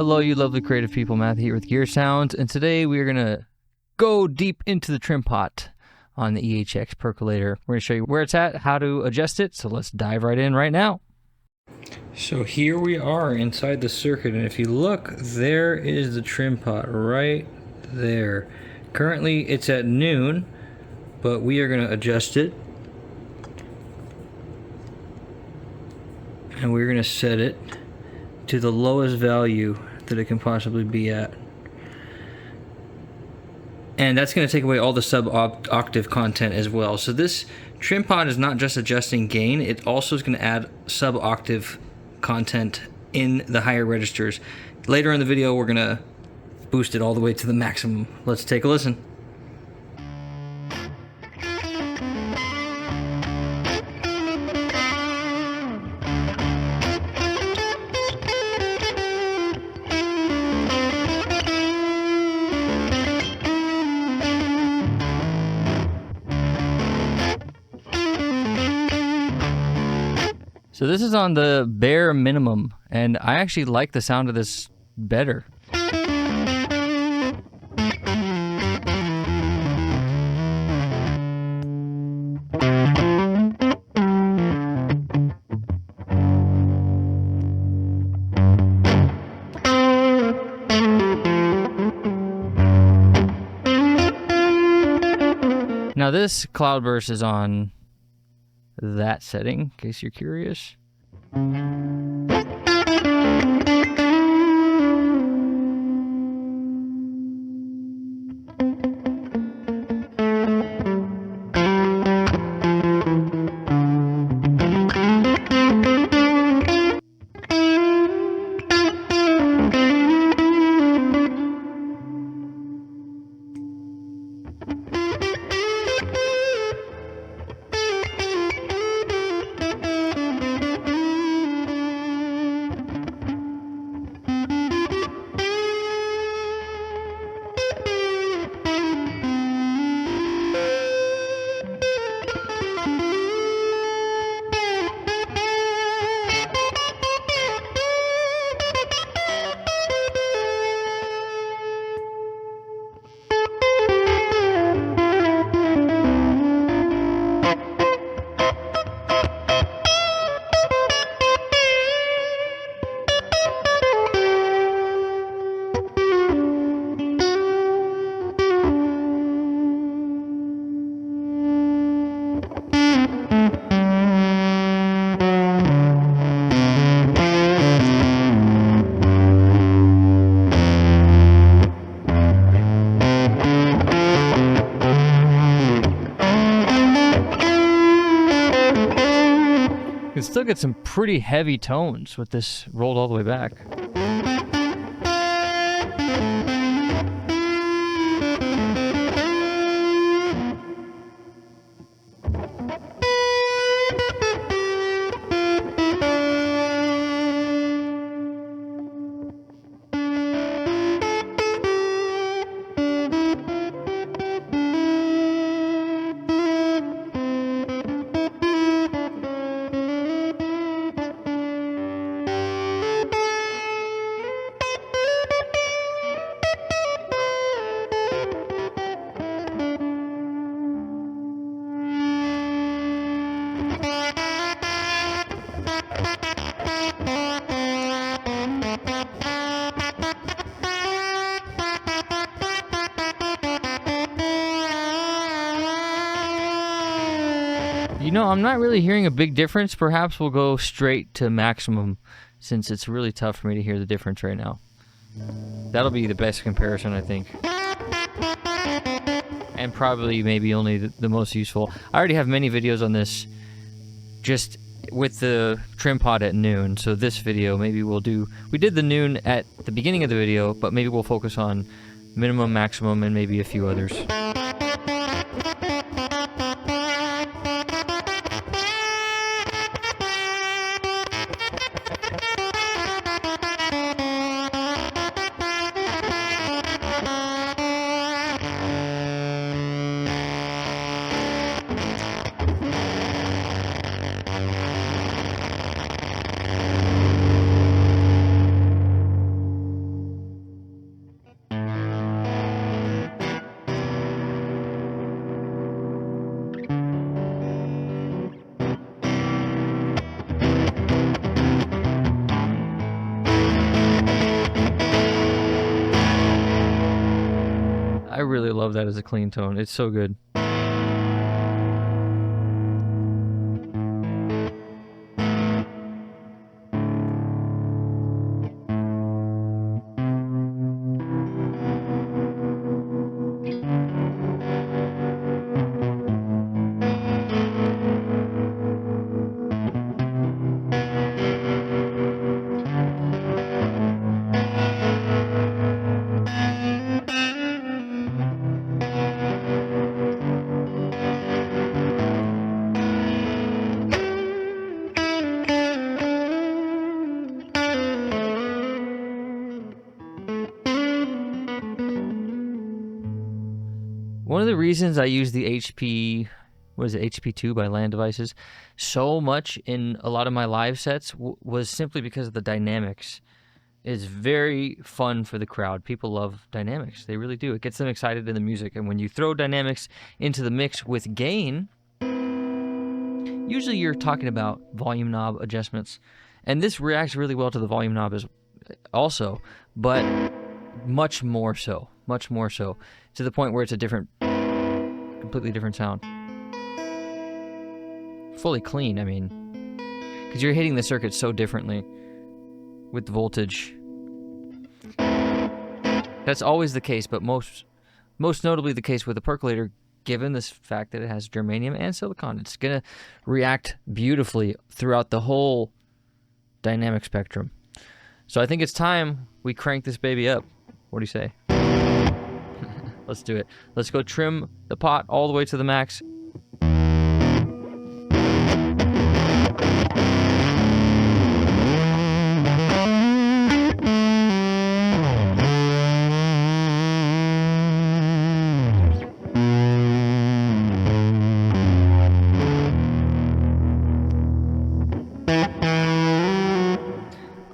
Hello, you lovely creative people. Matt here with Gear Sounds, and today we are going to go deep into the trim pot on the EHX Percolator. We're going to show you where it's at, how to adjust it, so let's dive right in right now. So here we are inside the circuit, and if you look, there is the trim pot right there. Currently it's at noon, but we are going to adjust it. And we're going to set it to the lowest value that it can possibly be at. And that's going to take away all the sub-octave content as well. So this trim pot is not just adjusting gain, it also is going to add sub-octave content in the higher registers. Later in the video, we're going to boost it all the way to the maximum. Let's take a listen. So this is on the bare minimum, and I actually like the sound of this better. Now this cloudburst is on that setting, in case you're curious. You can still get some pretty heavy tones with this rolled all the way back. You know, I'm not really hearing a big difference. Perhaps we'll go straight to maximum since it's really tough for me to hear the difference right now. That'll be the best comparison, I think. And probably maybe only the most useful. I already have many videos on this just with the trim pot at noon. So this video, maybe we'll do... We did the noon at the beginning of the video, but maybe we'll focus on minimum, maximum, and maybe a few others. I really love that as a clean tone. It's so good. One of the reasons I use the HP2 by Land Devices so much in a lot of my live sets was simply because of the dynamics. It's very fun for the crowd. People love dynamics. They really do. It gets them excited in the music. And when you throw dynamics into the mix with gain, usually you're talking about volume knob adjustments. And this reacts really well to the volume knob also, but much more so, to the point where it's a completely different sound. Fully clean, I mean, because you're hitting the circuit so differently with the voltage. That's always the case, but most notably the case with the percolator, given this fact that it has germanium and silicon. It's going to react beautifully throughout the whole dynamic spectrum. So I think it's time we crank this baby up. What do you say? Let's do it. Let's go trim the pot all the way to the max.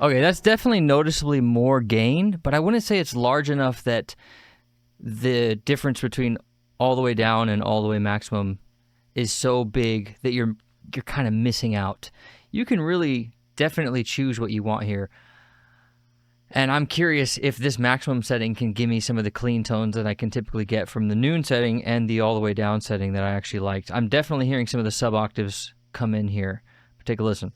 Okay, that's definitely noticeably more gain, but I wouldn't say it's large enough that the difference between all the way down and all the way maximum is so big that you're kind of missing out. You can really definitely choose what you want here. And I'm curious if this maximum setting can give me some of the clean tones that I can typically get from the noon setting and the all the way down setting that I actually liked. I'm definitely hearing some of the sub octaves come in here. Take a listen.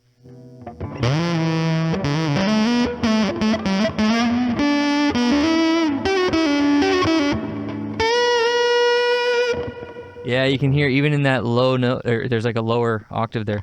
Yeah, you can hear even in that low note, or there's like a lower octave there.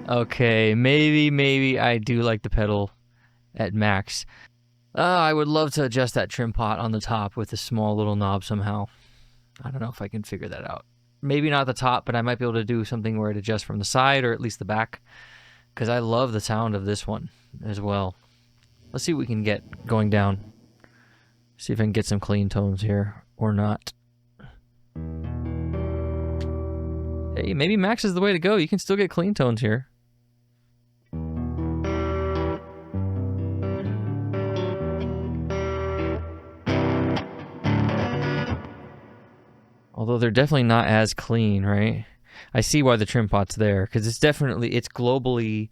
Okay, maybe I do like the pedal at max. I would love to adjust that trim pot on the top with a small little knob somehow. I don't know if I can figure that out. Maybe not the top, but I might be able to do something where it adjusts from the side or at least the back, because I love the sound of this one as well. Let's see what we can get going down. See if I can get some clean tones here or not. Hey, maybe max is the way to go. You can still get clean tones here. Although they're definitely not as clean, right? I see why the trim pot's there, because it's globally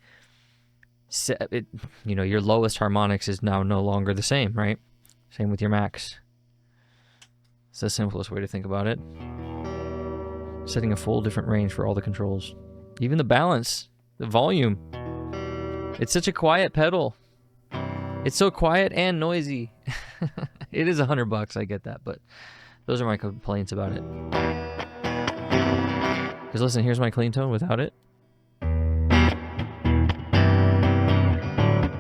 set. Your lowest harmonics is now no longer the same, right? Same with your max. It's the simplest way to think about it. Setting a full different range for all the controls. Even the balance, the volume. It's such a quiet pedal. It's so quiet and noisy. It is $100, I get that, but those are my complaints about it. Because listen, here's my clean tone without it.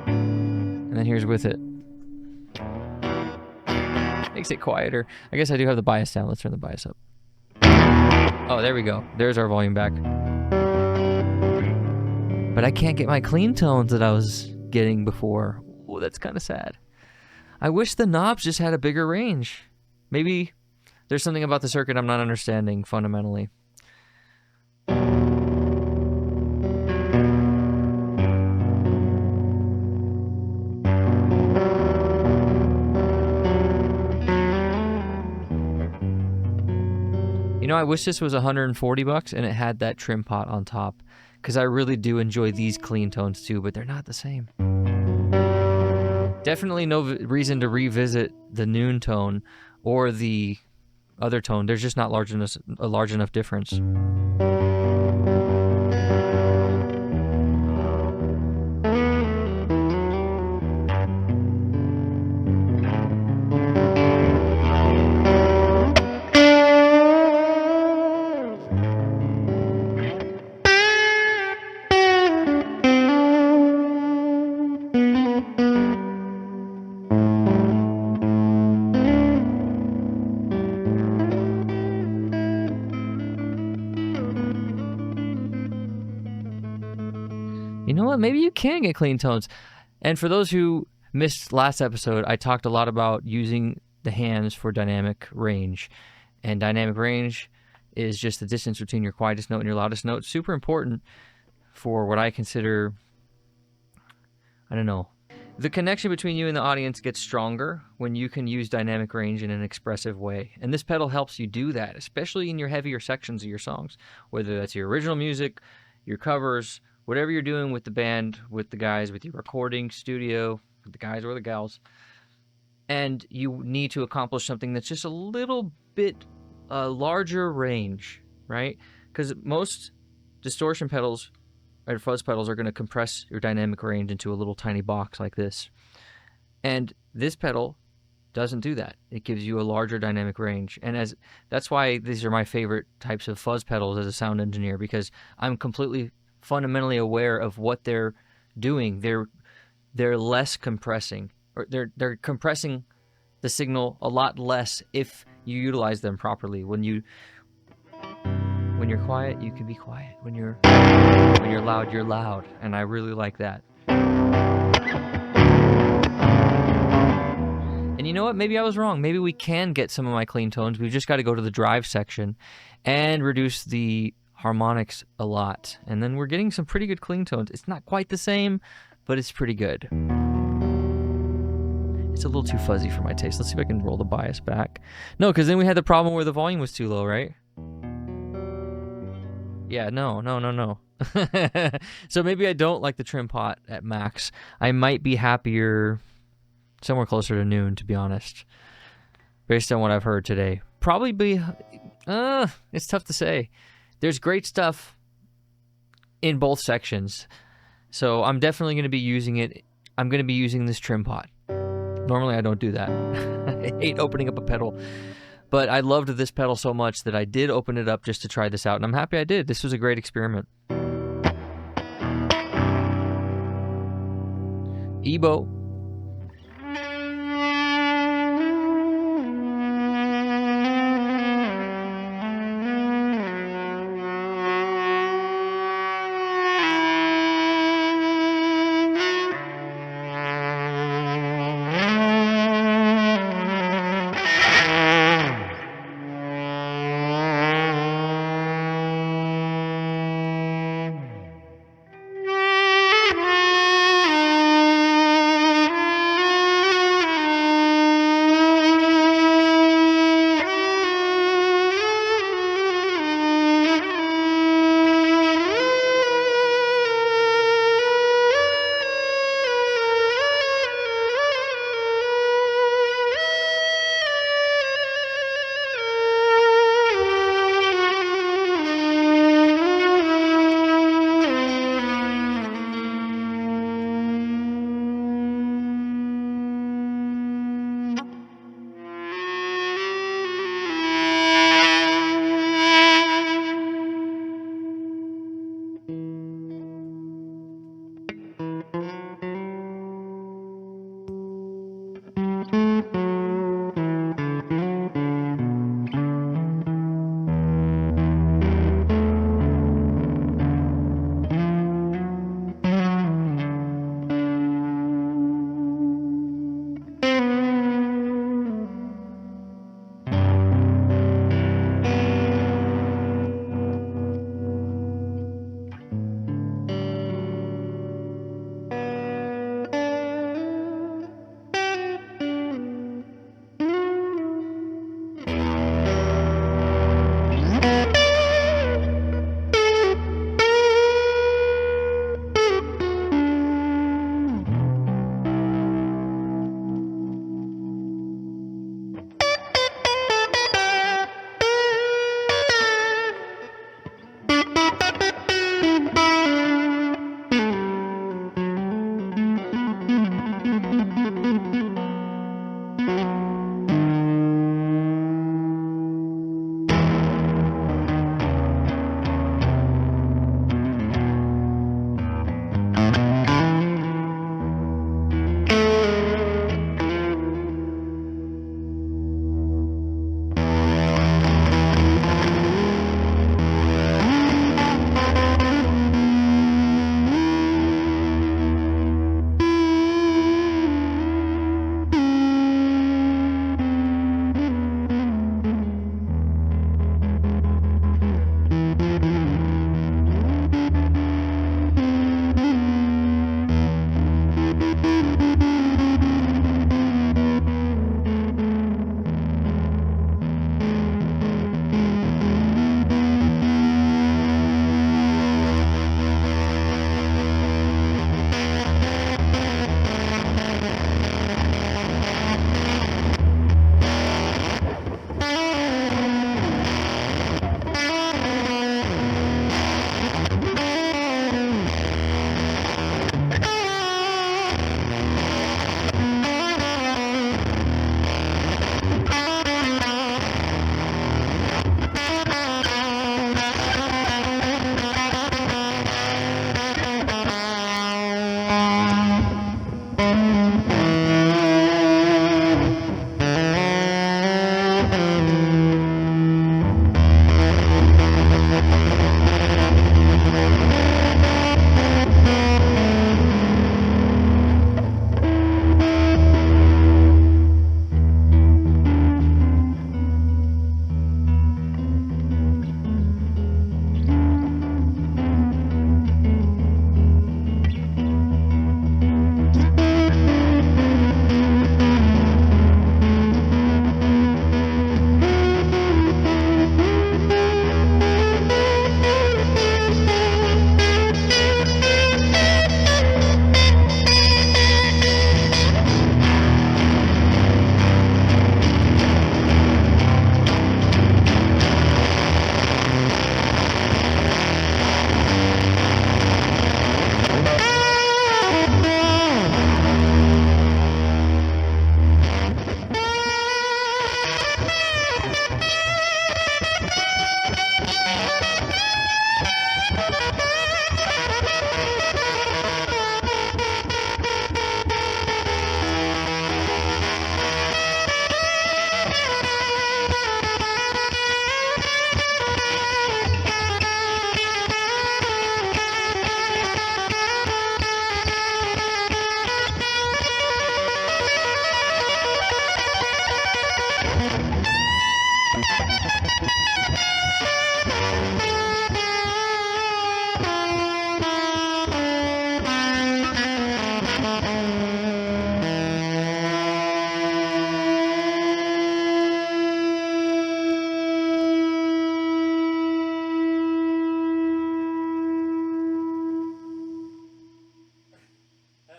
And then here's with it. Makes it quieter. I guess I do have the bias down. Let's turn the bias up. Oh, there we go. There's our volume back. But I can't get my clean tones that I was getting before. Oh, that's kind of sad. I wish the knobs just had a bigger range. Maybe there's something about the circuit I'm not understanding fundamentally. You know, I wish this was $140 and it had that trim pot on top, because I really do enjoy these clean tones too, but they're not the same. Definitely no reason to revisit the noon tone or the other tone. There's just not a large enough difference. You know what? Maybe you can get clean tones. And for those who missed last episode, I talked a lot about using the hands for dynamic range. And dynamic range is just the distance between your quietest note and your loudest note. Super important for what I consider, I don't know. The connection between you and the audience gets stronger when you can use dynamic range in an expressive way. And this pedal helps you do that, especially in your heavier sections of your songs, whether that's your original music, your covers, whatever you're doing with the band, with the guys, with your recording studio, with the guys or the gals. And you need to accomplish something that's just a little bit larger range, right? Because most distortion pedals or fuzz pedals are going to compress your dynamic range into a little tiny box like this. And this pedal doesn't do that. It gives you a larger dynamic range. And that's why these are my favorite types of fuzz pedals as a sound engineer, because I'm completely fundamentally aware of what they're doing. They're less compressing, or they're compressing the signal a lot less if you utilize them properly. When you're quiet, you can be quiet. When you're loud, you're loud. And I really like that. And you know what? Maybe I was wrong. Maybe we can get some of my clean tones. We've just got to go to the drive section and reduce the harmonics a lot. And then we're getting some pretty good clean tones. It's not quite the same, but it's pretty good. It's a little too fuzzy for my taste. Let's see if I can roll the bias back. No, because then we had the problem where the volume was too low, right? Yeah, no. So maybe I don't like the trim pot at max. I might be happier somewhere closer to noon, to be honest, based on what I've heard today. Probably be, it's tough to say. There's great stuff in both sections, so I'm definitely going to be using it. I'm going to be using this trim pot. Normally I don't do that. I hate opening up a pedal, but I loved this pedal so much that I did open it up just to try this out, and I'm happy I did. This was a great experiment. Ebo.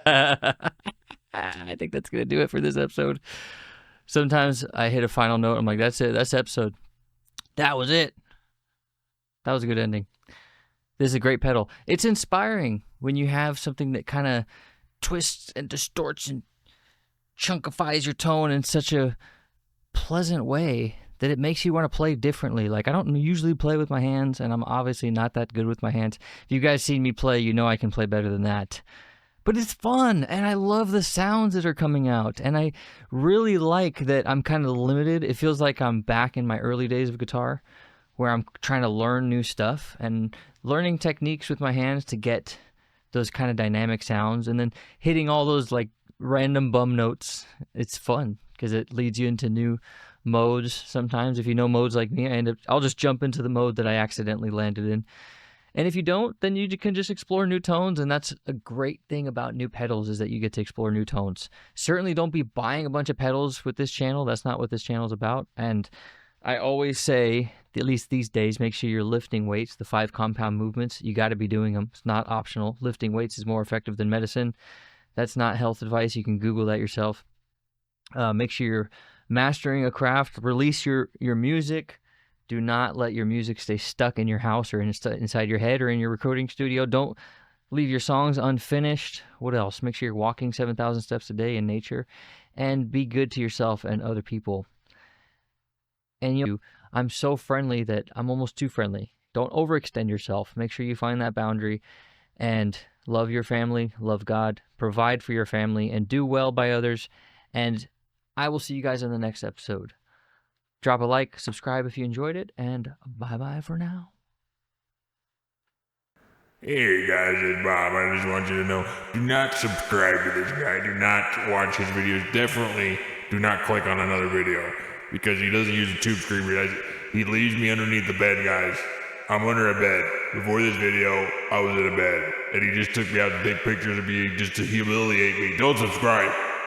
I think that's going to do it for this episode. Sometimes I hit a final note. I'm like, that's it. That's the episode. That was it. That was a good ending. This is a great pedal. It's inspiring when you have something that kind of twists and distorts and chunkifies your tone in such a pleasant way that it makes you want to play differently. Like, I don't usually play with my hands, and I'm obviously not that good with my hands. If you guys seen me play, you know I can play better than that. But it's fun, and I love the sounds that are coming out, and I really like that I'm kind of limited. It feels like I'm back in my early days of guitar, where I'm trying to learn new stuff and learning techniques with my hands to get those kind of dynamic sounds, and then hitting all those like random bum notes. It's fun because it leads you into new modes. Sometimes if you know modes like me, I'll just jump into the mode that I accidentally landed in. And if you don't, then you can just explore new tones, and that's a great thing about new pedals, is that you get to explore new tones. Certainly don't be buying a bunch of pedals with this channel. That's not what this channel is about. And I always say, at least these days, make sure you're lifting weights, the 5 compound movements. You got to be doing them. It's not optional. Lifting weights is more effective than medicine. That's not health advice. You can Google that yourself. Make sure you're mastering a craft. Release your music. Do not let your music stay stuck in your house or inside your head or in your recording studio. Don't leave your songs unfinished. What else? Make sure you're walking 7,000 steps a day in nature, and be good to yourself and other people. And I'm so friendly that I'm almost too friendly. Don't overextend yourself. Make sure you find that boundary, and love your family, love God, provide for your family, and do well by others. And I will see you guys in the next episode. Drop a like, subscribe if you enjoyed it, and bye-bye for now. Hey guys, it's Bob. I just want you to know, do not subscribe to this guy. Do not watch his videos. Definitely do not click on another video, because he doesn't use a tube screamer. He leaves me underneath the bed, guys. I'm under a bed. Before this video, I was in a bed, and he just took me out to take pictures of me just to humiliate me. Don't subscribe.